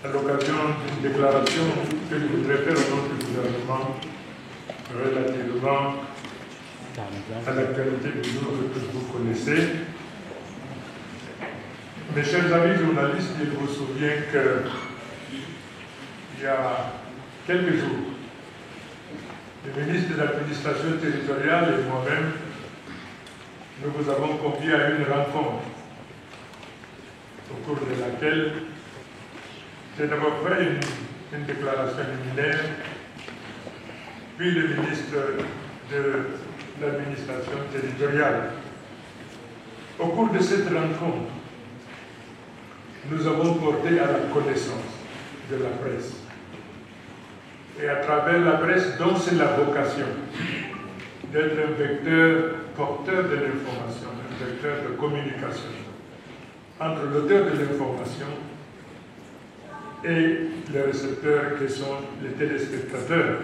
à l'occasion d'une déclaration que je voudrais faire au nom du gouvernement relativement à l'actualité du jour que vous connaissez. Mes chers amis journalistes, il vous souvient qu'il y a quelques jours, le ministre de l'administration territoriale et moi-même, nous vous avons conviés à une rencontre au cours de laquelle j'ai d'abord fait une déclaration liminaire, puis le ministre de l'administration territoriale. Au cours de cette rencontre, nous avons porté à la connaissance de la presse. Et à travers la presse, dont c'est la vocation d'être un vecteur porteur de l'information, un vecteur de communication entre l'auteur de l'information et les récepteurs qui sont les téléspectateurs.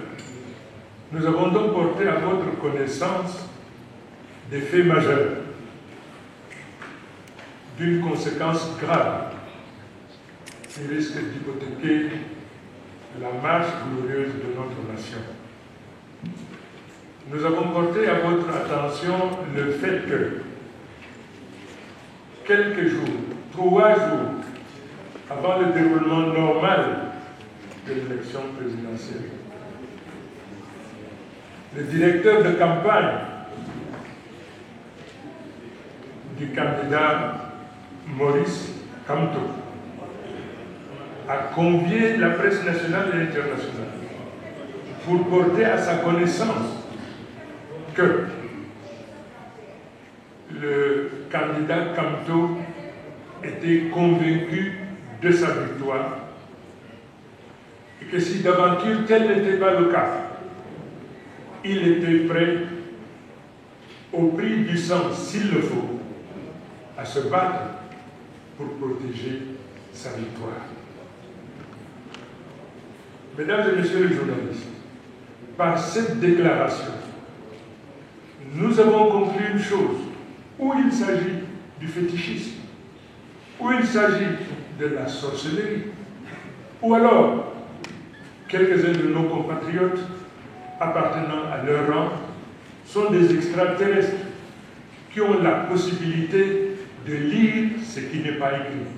Nous avons donc porté à votre connaissance des faits majeurs d'une conséquence grave qui risque d'hypothéquer la marche glorieuse de notre nation. Nous avons porté à votre attention le fait que quelques jours, 3 jours, avant le déroulement normal de l'élection présidentielle, le directeur de campagne du candidat Maurice Kamto a convié la presse nationale et internationale pour porter à sa connaissance que le candidat Kamto était convaincu de sa victoire et que si d'aventure tel n'était pas le cas, il était prêt, au prix du sang s'il le faut, à se battre pour protéger sa victoire. Mesdames et messieurs les journalistes, par cette déclaration, nous avons conclu une chose, où il s'agit du fétichisme, où il s'agit de la sorcellerie, ou alors quelques-uns de nos compatriotes appartenant à leur rang sont des extraterrestres qui ont la possibilité de lire ce qui n'est pas écrit.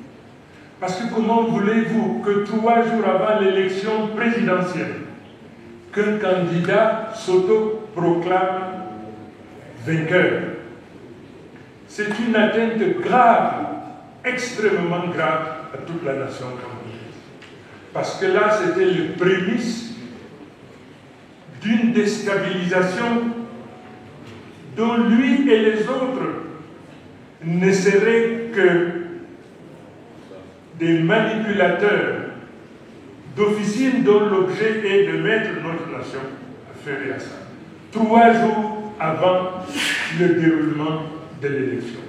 Parce que comment voulez-vous que 3 jours avant l'élection présidentielle, qu'un candidat s'auto-proclame vainqueur? C'est une atteinte grave, extrêmement grave à toute la nation camerounaise. Parce que là, c'était le prémisse d'une déstabilisation dont lui et les autres ne seraient que des manipulateurs d'officines dont l'objet est de mettre notre nation à faire et à ça. 3 jours avant le déroulement de l'élection.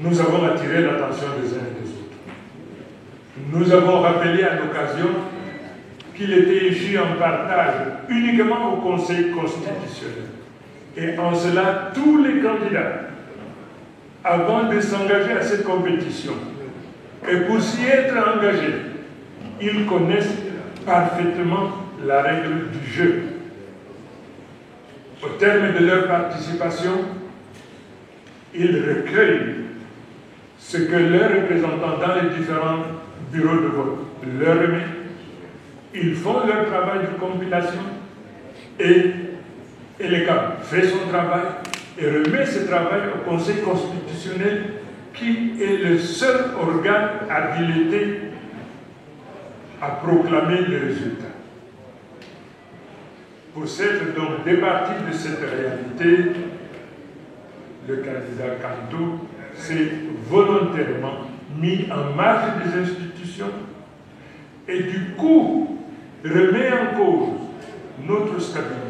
Nous avons attiré l'attention des uns et des autres. Nous avons rappelé à l'occasion qu'il était échu en partage uniquement au Conseil constitutionnel. Et en cela, tous les candidats, avant de s'engager à cette compétition, et pour s'y être engagés, ils connaissent parfaitement la règle du jeu. Au terme de leur participation, ils recueillent ce que leurs représentants dans les différents bureaux de vote leur remettent. Ils font leur travail de compilation et l'ECAM fait son travail et remet ce travail au Conseil constitutionnel qui est le seul organe habilité à proclamer le résultat. Pour s'être donc départi de cette réalité, le candidat Kamto s'est volontairement mis en marge des institutions et du coup remet en cause notre stabilité.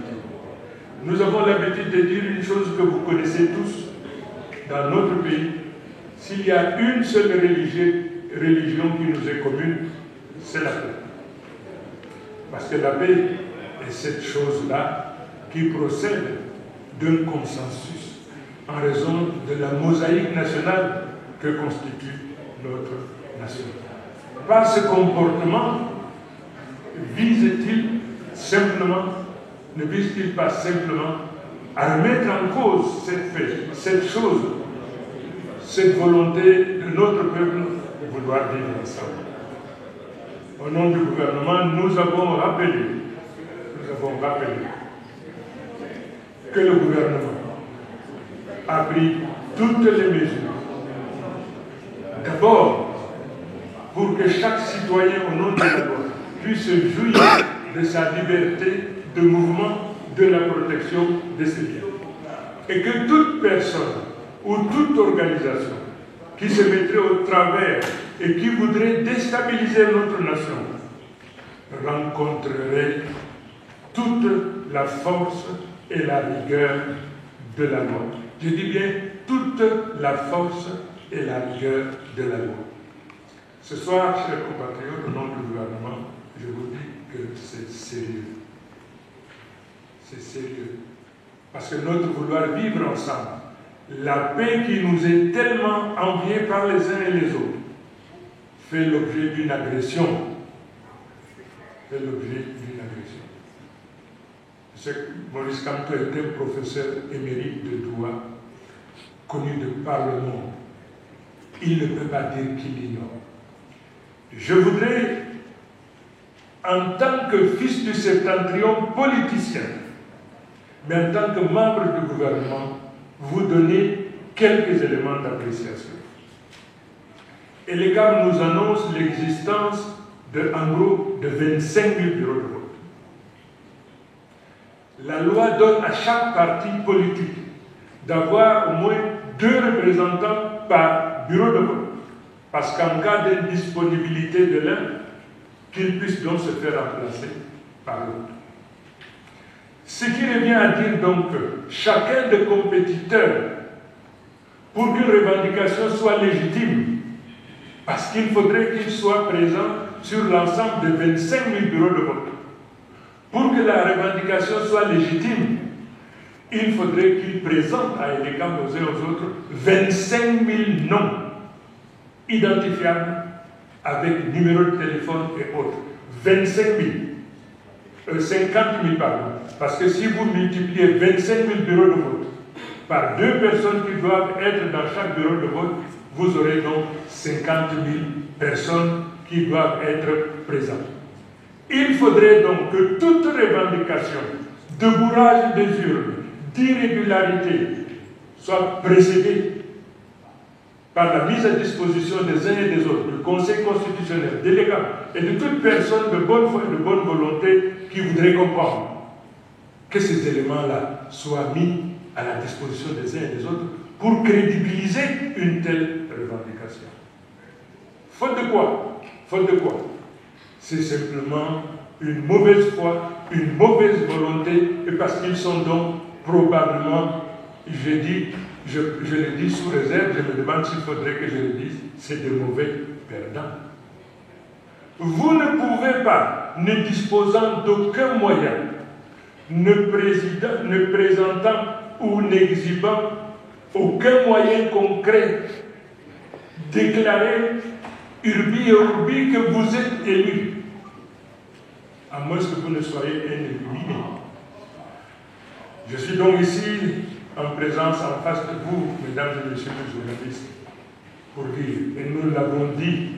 Nous avons l'habitude de dire une chose que vous connaissez tous dans notre pays. S'il y a une seule religion qui nous est commune, c'est la paix. Parce que la paix est cette chose-là qui procède d'un consensus en raison de la mosaïque nationale que constitue notre nationale. Par ce comportement, vise-t-il simplement, ne vise-t-il pas simplement à remettre en cause cette chose, cette volonté de notre peuple de vouloir vivre ensemble? Au nom du gouvernement, nous avons rappelé que le gouvernement a pris toutes les mesures. D'abord, pour que chaque citoyen, au nom de la loi, puisse jouir de sa liberté de mouvement, de la protection de ses biens. Et que toute personne ou toute organisation qui se mettrait au travers et qui voudrait déstabiliser notre nation rencontrerait toute la force et la rigueur de la loi. Je dis bien toute la force et la rigueur de la loi. Ce soir, chers compatriotes, au nom du gouvernement, je vous dis que c'est sérieux. C'est sérieux. Parce que notre vouloir vivre ensemble, la paix qui nous est tellement enviée par les uns et les autres, fait l'objet d'une agression. Fait l'objet d'une agression. Je sais que Maurice Kamto était professeur émérite de droit, connu de par le monde. Il ne peut pas dire qu'il ignore. Je voudrais, en tant que fils du septentrion politicien, mais en tant que membre du gouvernement, vous donner quelques éléments d'appréciation. Et les gars nous annoncent l'existence en gros de 25 000 bureaux de vote. La loi donne à chaque parti politique d'avoir au moins 2 représentants par bureau de vote. Parce qu'en cas d'indisponibilité de l'un, qu'il puisse donc se faire remplacer par l'autre. Ce qui revient à dire donc que chacun des compétiteurs, pour qu'une revendication soit légitime, parce qu'il faudrait qu'il soit présent sur l'ensemble de 25 000 bureaux de vote. Pour que la revendication soit légitime, il faudrait qu'il présente à Elecam aux uns aux autres 25 000 noms identifiables avec numéro de téléphone et autres. 25 000. 50 000, pardon. Parce que si vous multipliez 25 000 bureaux de vote par 2 personnes qui doivent être dans chaque bureau de vote, vous aurez donc 50 000 personnes qui doivent être présentes. Il faudrait donc que toute revendication de bourrage des urnes, d'irrégularité, soit précédée par la mise à disposition des uns et des autres, du Conseil constitutionnel, des légats et de toute personne de bonne foi et de bonne volonté qui voudrait comprendre que ces éléments-là soient mis à la disposition des uns et des autres pour crédibiliser une telle revendication. Faute de quoi? Faute de quoi? C'est simplement une mauvaise foi, une mauvaise volonté, et parce qu'ils sont donc probablement, je le dis sous réserve, je me demande s'il faudrait que je le dise, c'est de mauvais perdants. Vous ne pouvez pas, ne disposant d'aucun moyen, ne présentant ou n'exhibant aucun moyen concret, déclarer urbi et urbi que vous êtes élu, à moins que vous ne soyez un éliminé. Je suis donc ici en présence, en face de vous, mesdames et messieurs les journalistes, pour dire, et nous l'avons dit,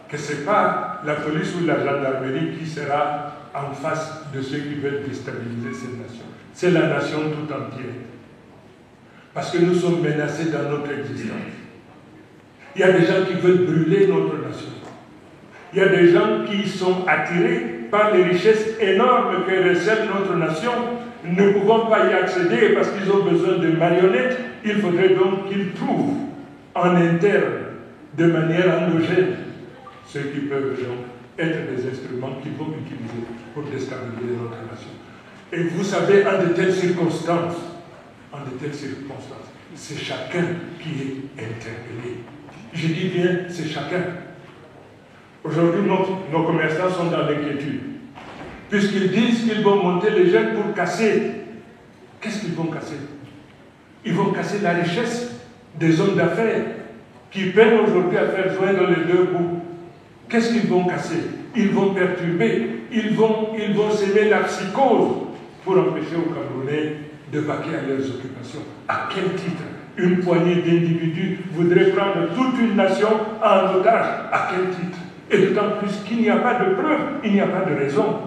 que ce n'est pas la police ou la gendarmerie qui sera en face de ceux qui veulent déstabiliser cette nation. C'est la nation tout entière. Parce que nous sommes menacés dans notre existence. Il y a des gens qui veulent brûler notre nation. Il y a des gens qui sont attirés par les richesses énormes que recèle notre nation, ne pouvant pas y accéder parce qu'ils ont besoin de marionnettes. Il faudrait donc qu'ils trouvent en interne, de manière endogène, ceux qui peuvent donc être des instruments qu'ils vont utiliser pour déstabiliser notre nation. Et vous savez, en de telles circonstances, c'est chacun qui est interpellé. Je dis bien, c'est chacun. Aujourd'hui, nos commerçants sont dans l'inquiétude, puisqu'ils disent qu'ils vont monter les jeunes pour casser. Qu'est-ce qu'ils vont casser? Ils vont casser la richesse des hommes d'affaires qui peinent aujourd'hui à faire joindre les deux bouts, qu'est-ce qu'ils vont casser? Ils vont perturber, ils vont s'aimer la psychose pour empêcher aux Camerounais de vaquer à leurs occupations. À quel titre une poignée d'individus voudrait prendre toute une nation en otage? À quel titre? Et d'autant plus qu'il n'y a pas de preuves, il n'y a pas de raison.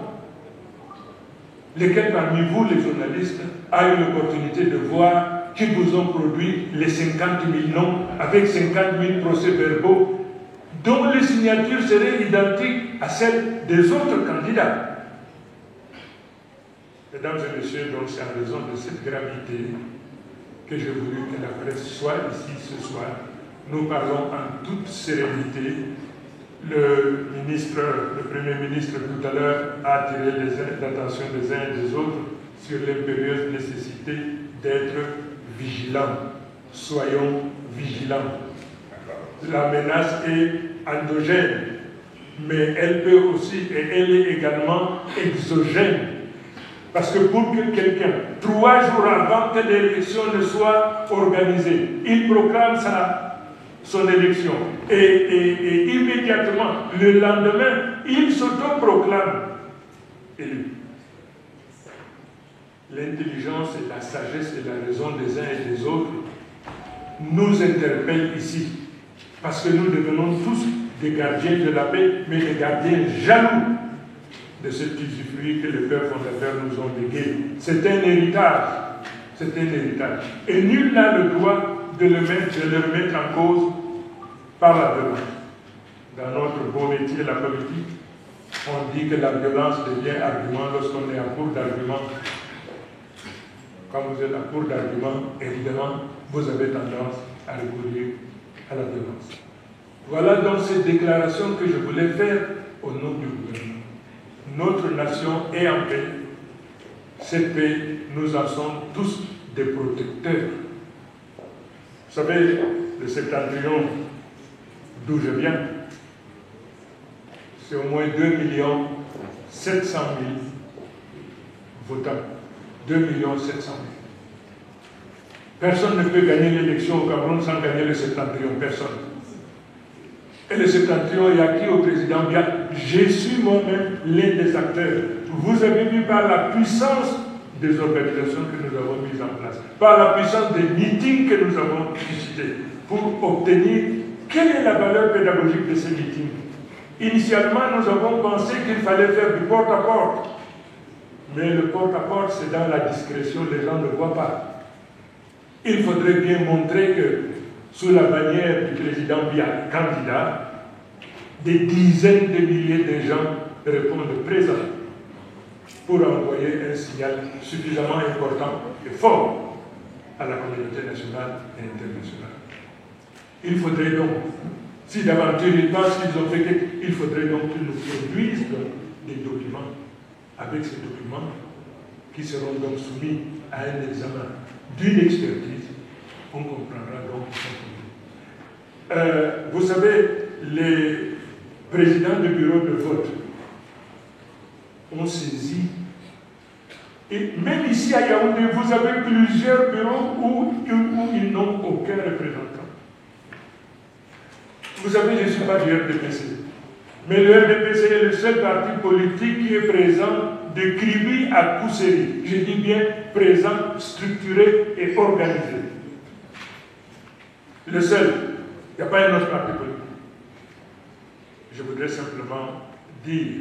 Lesquels parmi vous, les journalistes, a eu l'opportunité de voir qu'ils vous ont produit les 50 000 noms avec 50 000 procès-verbaux dont les signatures seraient identiques à celles des autres candidats? Mesdames et messieurs, donc c'est en raison de cette gravité que j'ai voulu que la presse soit ici ce soir. Nous parlons en toute sérénité. Le Premier ministre tout à l'heure a attiré l'attention des uns et des autres sur l'impérieuse nécessité d'être vigilants. Soyons vigilants. La menace est endogène, mais elle peut aussi, et elle est également exogène. Parce que pour que quelqu'un, 3 jours avant que l'élection ne soit organisée, il proclame son élection. Et immédiatement, le lendemain, il s'autoproclame élu. L'intelligence et la sagesse et la raison des uns et des autres nous interpellent ici. Parce que nous devenons tous des gardiens de la paix, mais des gardiens jaloux de ce usufruit que les pères fondateurs nous ont légué. C'est un héritage. C'est un héritage. Et nul n'a le droit de le remettre en cause par la violence. Dans notre beau métier, la politique, on dit que la violence devient argument lorsqu'on est en cours d'argument. Quand vous êtes en cours d'argument, évidemment, vous avez tendance à recourir à la violence. Voilà donc cette déclaration que je voulais faire au nom du gouvernement. Notre nation est en paix. Cette paix, nous en sommes tous des protecteurs. Vous savez, le septentrion d'où je viens, c'est au moins 2 700 000 votants. 2 700 000. Personne ne peut gagner l'élection au Cameroun sans gagner le septentrion. Personne. Et le septentrion est acquis au président Biya. Je suis moi-même l'un des acteurs. Vous avez vu par la puissance des organisations que nous avons mises en place, par la puissance des meetings que nous avons suscités, pour obtenir quelle est la valeur pédagogique de ces meetings. Initialement, nous avons pensé qu'il fallait faire du porte-à-porte. Mais le porte-à-porte, c'est dans la discrétion, les gens ne voient pas. Il faudrait bien montrer que, sous la bannière du président Biya, candidat, des dizaines de milliers de gens répondent présents pour envoyer un signal suffisamment important et fort à la communauté nationale et internationale. Il faudrait donc, si d'aventure ils pensent qu'ils ont fait quelque, il faudrait donc qu'ils nous produisent des documents. Avec ces documents qui seront donc soumis à un examen d'une expertise, on comprendra donc ce qu'on dit. Vous savez, les présidents de bureaux de vote ont saisi, et même ici à Yaoundé, vous avez plusieurs bureaux où ils n'ont aucun représentant. Vous savez, je ne suis pas du RDPC. Mais le RDPC est le seul parti politique qui est présent de Kribi à Kousséri. Je dis bien présent, structuré et organisé. Le seul. Il n'y a pas un autre parti politique. Je voudrais simplement dire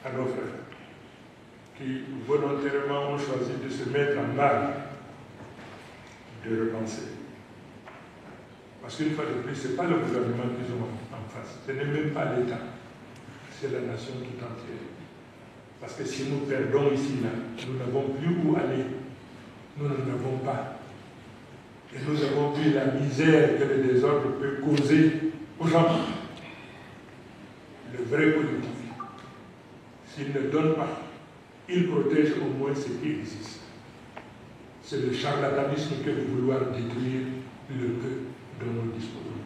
à nos frères qui volontairement ont choisi de se mettre en marge de repenser. Parce qu'une fois de plus, ce n'est pas le gouvernement qu'ils ont en face. Ce n'est même pas l'État. C'est la nation tout entière. Parce que si nous perdons ici, là, nous n'avons plus où aller. Nous n'en avons pas. Et nous avons vu la misère que le désordre peut causer aux gens. Le vrai politique, s'il ne donne pas, il protège au moins ce qui existe. C'est le charlatanisme que de vouloir détruire le peu dont nous disposons.